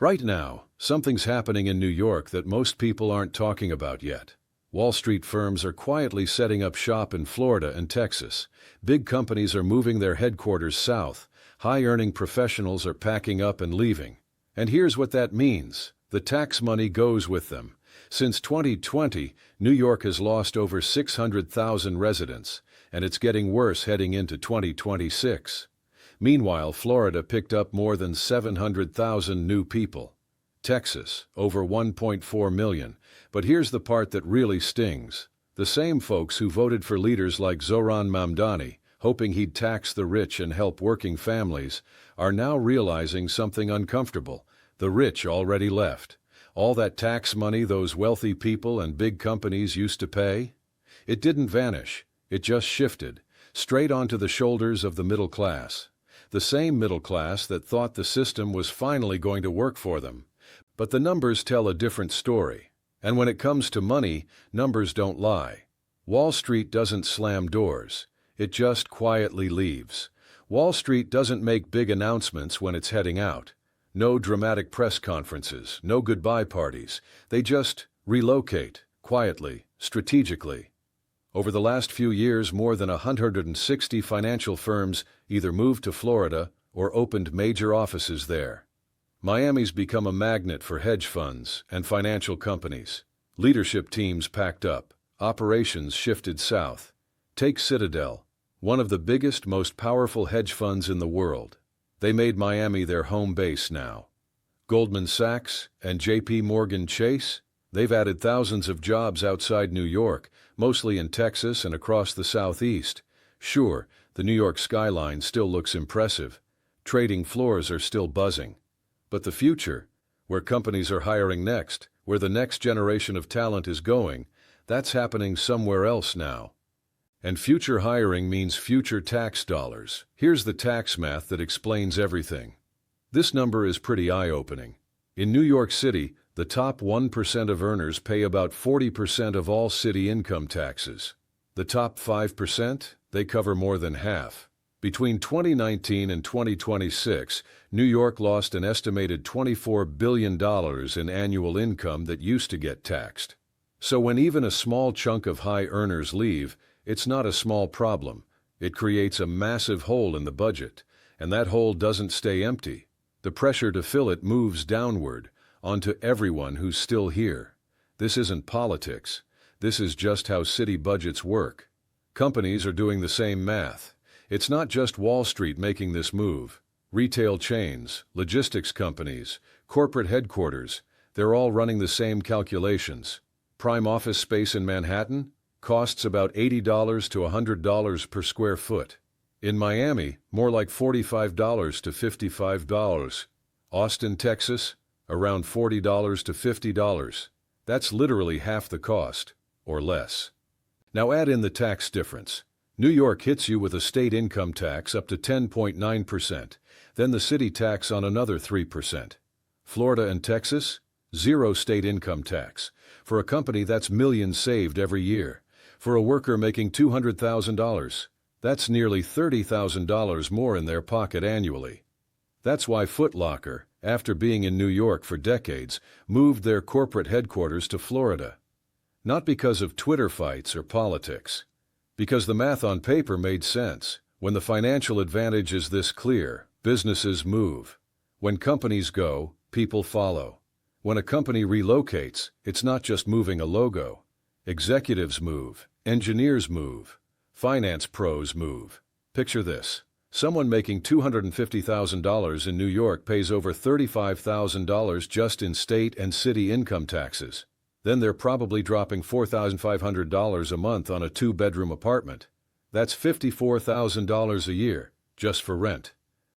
Right now, something's happening in New York that most people aren't talking about yet. Wall Street firms are quietly setting up shop in Florida and Texas. Big companies are moving their headquarters south. High-earning professionals are packing up and leaving. And here's what that means. The tax money goes with them. Since 2020, New York has lost over 600,000 residents, and it's getting worse heading into 2026. Meanwhile, Florida picked up more than 700,000 new people. Texas, over 1.4 million. But here's the part that really stings. The same folks who voted for leaders like Zohran Mamdani, hoping he'd tax the rich and help working families, are now realizing something uncomfortable. The rich already left. All that tax money those wealthy people and big companies used to pay? It didn't vanish. It just shifted, straight onto the shoulders of the middle class. The same middle class that thought the system was finally going to work for them. But the numbers tell a different story. And when it comes to money, numbers don't lie. Wall Street doesn't slam doors. It just quietly leaves. Wall Street doesn't make big announcements when it's heading out. No dramatic press conferences, no goodbye parties. They just relocate, quietly, strategically. Over the last few years, more than 160 financial firms either moved to Florida or opened major offices there. Miami's become a magnet for hedge funds and financial companies. Leadership teams packed up. Operations shifted south. Take Citadel, one of the biggest, most powerful hedge funds in the world. They made Miami their home base now. Goldman Sachs and J.P. Morgan Chase, they've added thousands of jobs outside New York, mostly in Texas and across the Southeast. Sure, the New York skyline still looks impressive. Trading floors are still buzzing. But the future, where companies are hiring next, where the next generation of talent is going, that's happening somewhere else now. And future hiring means future tax dollars. Here's the tax math that explains everything. This number is pretty eye-opening. In New York City, the top 1% of earners pay about 40% of all city income taxes. The top 5%, they cover more than half. Between 2019 and 2026, New York lost an estimated $24 billion in annual income that used to get taxed. So when even a small chunk of high earners leave, it's not a small problem. It creates a massive hole in the budget, and that hole doesn't stay empty. The pressure to fill it moves downward, onto everyone who's still here. This isn't politics. This is just how city budgets work. Companies are doing the same math. It's not just Wall Street making this move. Retail chains, logistics companies, corporate headquarters, they're all running the same calculations. Prime office space in Manhattan costs about $80 to $100 per square foot. In Miami, more like $45 to $55. Austin, Texas, around $40 to $50. That's literally half the cost, or less. Now add in the tax difference. New York hits you with a state income tax up to 10.9%, then the city tax on another 3%. Florida and Texas, zero state income tax. For a company, that's millions saved every year. For a worker making $200,000, that's nearly $30,000 more in their pocket annually. That's why Foot Locker, after being in New York for decades, moved their corporate headquarters to Florida. Not because of Twitter fights or politics. Because the math on paper made sense. When the financial advantage is this clear, businesses move. When companies go, people follow. When a company relocates, it's not just moving a logo. Executives move, engineers move, finance pros move. Picture this. Someone making $250,000 in New York pays over $35,000 just in state and city income taxes. Then they're probably dropping $4,500 a month on a two-bedroom apartment. That's $54,000 a year, just for rent.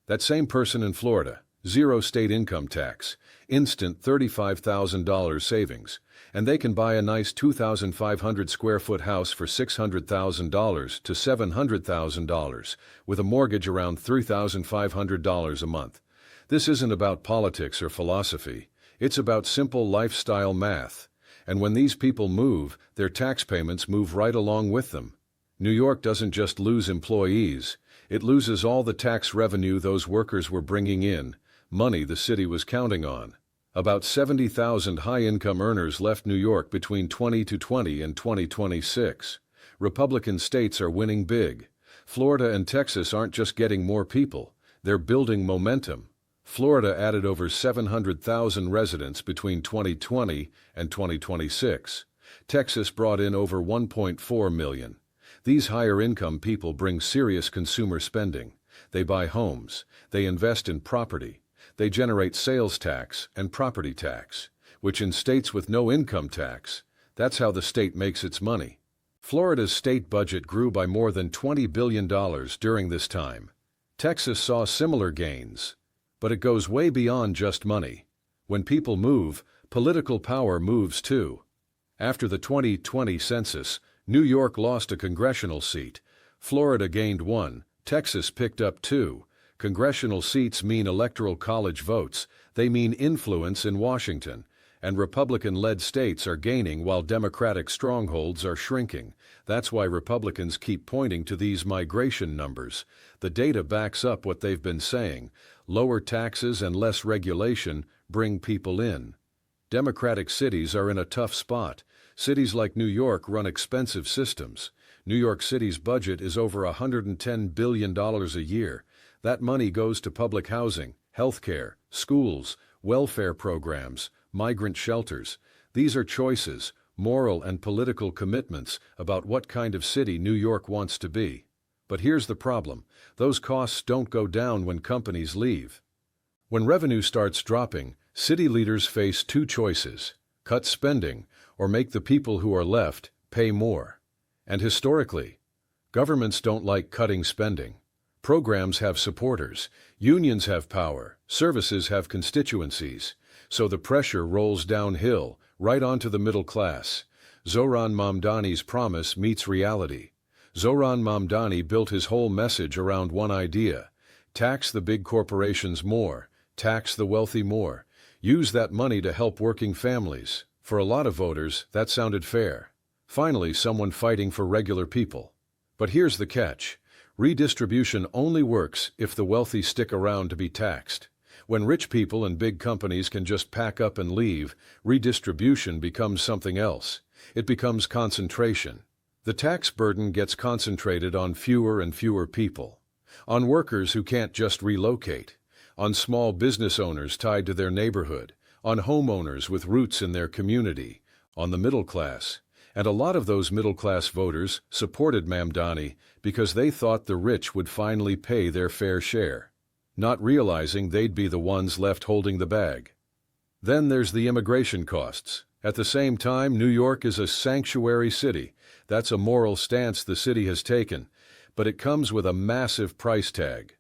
That same person in Florida, zero state income tax, instant $35,000 savings, and they can buy a nice 2,500 square foot house for $600,000 to $700,000 with a mortgage around $3,500 a month. This isn't about politics or philosophy. It's about simple lifestyle math. And when these people move, their tax payments move right along with them. New York doesn't just lose employees, it loses all the tax revenue those workers were bringing in, money the city was counting on. About 70,000 high-income earners left New York between 2020 and 2026. Republican states are winning big. Florida and Texas aren't just getting more people, they're building momentum. Florida added over 700,000 residents between 2020 and 2026. Texas brought in over 1.4 million. These higher-income people bring serious consumer spending. They buy homes, they invest in property, they generate sales tax and property tax, which in states with no income tax, that's how the state makes its money. Florida's state budget grew by more than $20 billion during this time. Texas saw similar gains. But it goes way beyond just money. When people move, political power moves too. After the 2020 census, New York lost a congressional seat. Florida gained one. Texas picked up two. Congressional seats mean electoral college votes. They mean influence in Washington. And Republican-led states are gaining while Democratic strongholds are shrinking. That's why Republicans keep pointing to these migration numbers. The data backs up what they've been saying. Lower taxes and less regulation bring people in. Democratic cities are in a tough spot. Cities like New York run expensive systems. New York City's budget is over $110 billion a year. That money goes to public housing, healthcare, schools, welfare programs, migrant shelters. These are choices, moral and political commitments about what kind of city New York wants to be. But here's the problem. Those costs don't go down when companies leave. When revenue starts dropping, city leaders face two choices: cut spending or make the people who are left pay more. And historically, governments don't like cutting spending. Programs have supporters, unions have power, services have constituencies. So the pressure rolls downhill, right onto the middle class. Zohran Mamdani's promise meets reality. Zohran Mamdani built his whole message around one idea: tax the big corporations more, tax the wealthy more, use that money to help working families. For a lot of voters, that sounded fair. Finally, someone fighting for regular people. But here's the catch. Redistribution only works if the wealthy stick around to be taxed. When rich people and big companies can just pack up and leave, redistribution becomes something else. It becomes concentration. The tax burden gets concentrated on fewer and fewer people. On workers who can't just relocate. On small business owners tied to their neighborhood. On homeowners with roots in their community. On the middle class. And a lot of those middle-class voters supported Mamdani because they thought the rich would finally pay their fair share, not realizing they'd be the ones left holding the bag. Then there's the immigration costs. At the same time, New York is a sanctuary city. That's a moral stance the city has taken, but it comes with a massive price tag.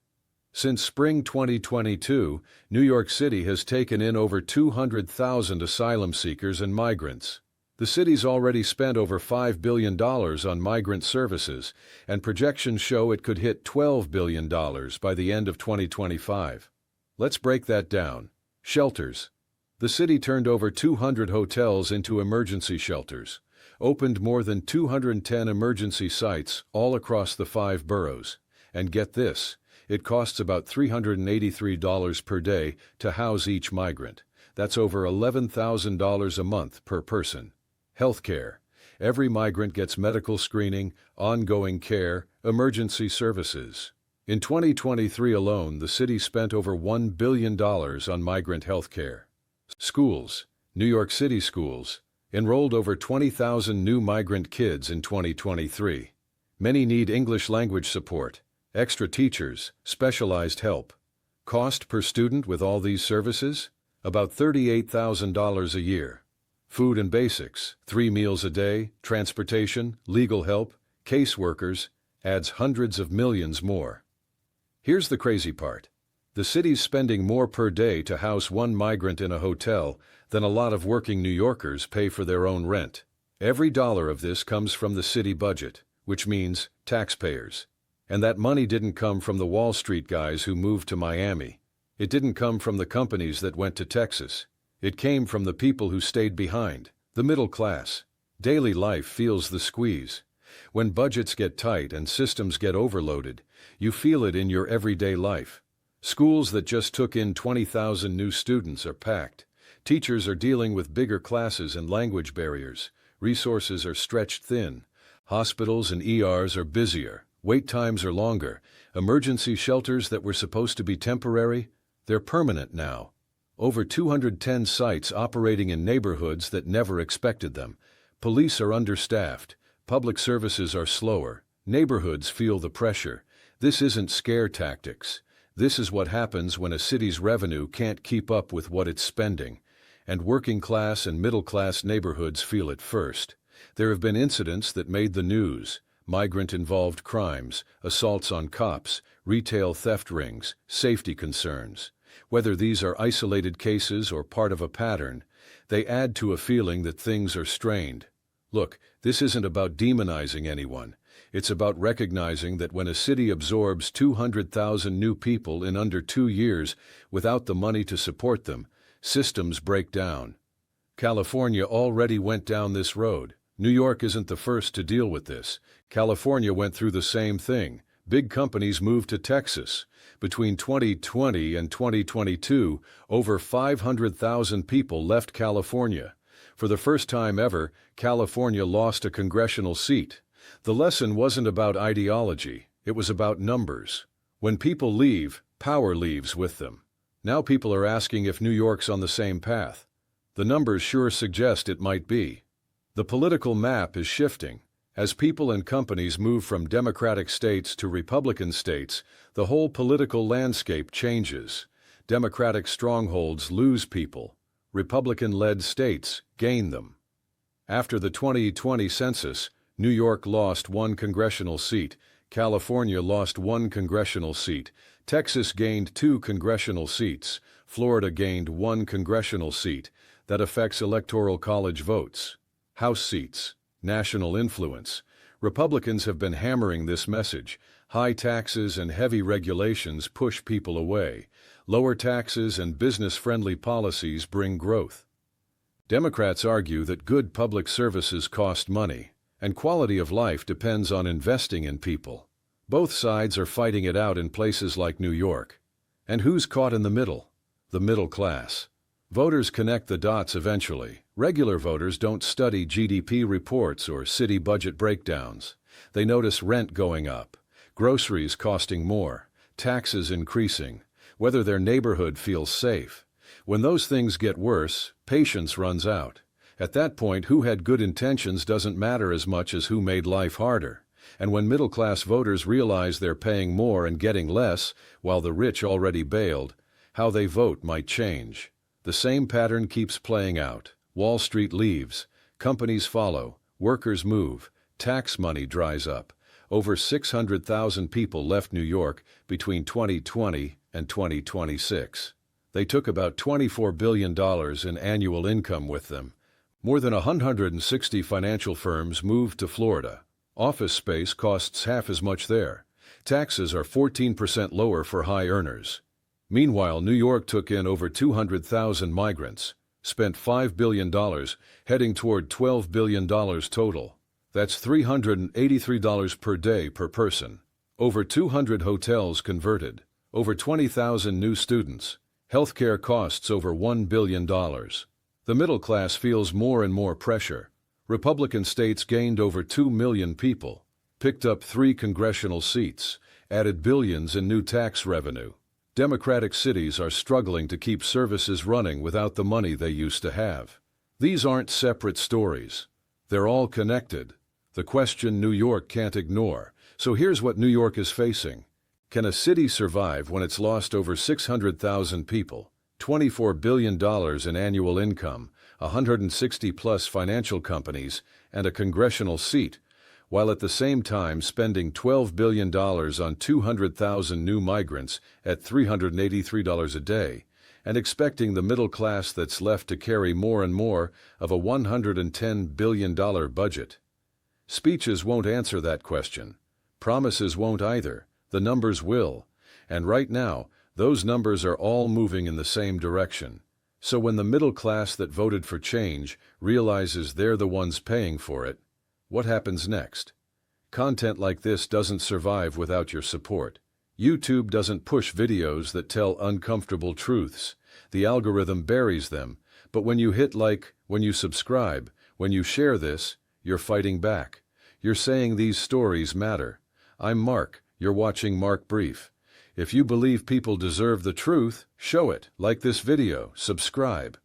Since spring 2022, New York City has taken in over 200,000 asylum seekers and migrants. The city's already spent over $5 billion on migrant services, and projections show it could hit $12 billion by the end of 2025. Let's break that down. Shelters. The city turned over 200 hotels into emergency shelters, opened more than 210 emergency sites all across the 5 boroughs. And get this, it costs about $383 per day to house each migrant. That's over $11,000 a month per person. Healthcare. Every migrant gets medical screening, ongoing care, emergency services. In 2023 alone, the city spent over $1 billion on migrant healthcare. Schools. New York City schools enrolled over 20,000 new migrant kids in 2023. Many need English language support, extra teachers, specialized help. Cost per student with all these services? About $38,000 a year. Food and basics, 3 meals a day, transportation, legal help, caseworkers, adds hundreds of millions more. Here's the crazy part. The city's spending more per day to house one migrant in a hotel than a lot of working New Yorkers pay for their own rent. Every dollar of this comes from the city budget, which means taxpayers. And that money didn't come from the Wall Street guys who moved to Miami. It didn't come from the companies that went to Texas. It came from the people who stayed behind, the middle class. Daily life feels the squeeze. When budgets get tight and systems get overloaded, you feel it in your everyday life. Schools that just took in 20,000 new students are packed. Teachers are dealing with bigger classes and language barriers. Resources are stretched thin. Hospitals and ERs are busier. Wait times are longer. Emergency shelters that were supposed to be temporary, they're permanent now. Over 210 sites operating in neighborhoods that never expected them. Police are understaffed. Public services are slower. Neighborhoods feel the pressure. This isn't scare tactics. This is what happens when a city's revenue can't keep up with what it's spending. And working-class and middle-class neighborhoods feel it first. There have been incidents that made the news. Migrant-involved crimes, assaults on cops, retail theft rings, safety concerns. Whether these are isolated cases or part of a pattern, they add to a feeling that things are strained. Look, this isn't about demonizing anyone. It's about recognizing that when a city absorbs 200,000 new people in under 2 years without the money to support them, systems break down. California already went down this road. New York isn't the first to deal with this. California went through the same thing. Big companies moved to Texas. Between 2020 and 2022, over 500,000 people left California. For the first time ever, California lost a congressional seat. The lesson wasn't about ideology, it was about numbers. When people leave, power leaves with them. Now people are asking if New York's on the same path. The numbers sure suggest it might be. The political map is shifting. As people and companies move from Democratic states to Republican states, the whole political landscape changes. Democratic strongholds lose people. Republican-led states gain them. After the 2020 census, New York lost 1 congressional seat, California lost 1 congressional seat, Texas gained 2 congressional seats, Florida gained 1 congressional seat. That affects electoral college votes. House seats, national influence. Republicans have been hammering this message. High taxes and heavy regulations push people away. Lower taxes and business-friendly policies bring growth. Democrats argue that good public services cost money, and quality of life depends on investing in people. Both sides are fighting it out in places like New York. And who's caught in the middle? The middle class. Voters connect the dots eventually. Regular voters don't study GDP reports or city budget breakdowns. They notice rent going up, groceries costing more, taxes increasing, whether their neighborhood feels safe. When those things get worse, patience runs out. At that point, who had good intentions doesn't matter as much as who made life harder. And when middle-class voters realize they're paying more and getting less, while the rich already bailed, how they vote might change. The same pattern keeps playing out. Wall Street leaves, companies follow, workers move, tax money dries up. Over 600,000 people left New York between 2020 and 2026. They took about $24 billion in annual income with them. More than 160 financial firms moved to Florida. Office space costs half as much there. Taxes are 14% lower for high earners. Meanwhile, New York took in over 200,000 migrants, spent $5 billion, heading toward $12 billion total. That's $383 per day per person. Over 200 hotels converted, over 20,000 new students. Healthcare costs over $1 billion. The middle class feels more and more pressure. Republican states gained over 2 million people, picked up 3 congressional seats, added billions in new tax revenue. Democratic cities are struggling to keep services running without the money they used to have. These aren't separate stories. They're all connected. The question New York can't ignore. So here's what New York is facing. Can a city survive when it's lost over 600,000 people, $24 billion in annual income, 160-plus financial companies, and a congressional seat, while at the same time spending $12 billion on 200,000 new migrants at $383 a day, and expecting the middle class that's left to carry more and more of a $110 billion budget? Speeches won't answer that question. Promises won't either. The numbers will. And right now, those numbers are all moving in the same direction. So when the middle class that voted for change realizes they're the ones paying for it, what happens next? Content like this doesn't survive without your support. YouTube doesn't push videos that tell uncomfortable truths. The algorithm buries them, But when you hit like, when you subscribe, when you share this, you're fighting back. You're saying these stories matter. I'm Mark, you're watching Mark Brief. If you believe people deserve the truth, show it. Like this video, subscribe.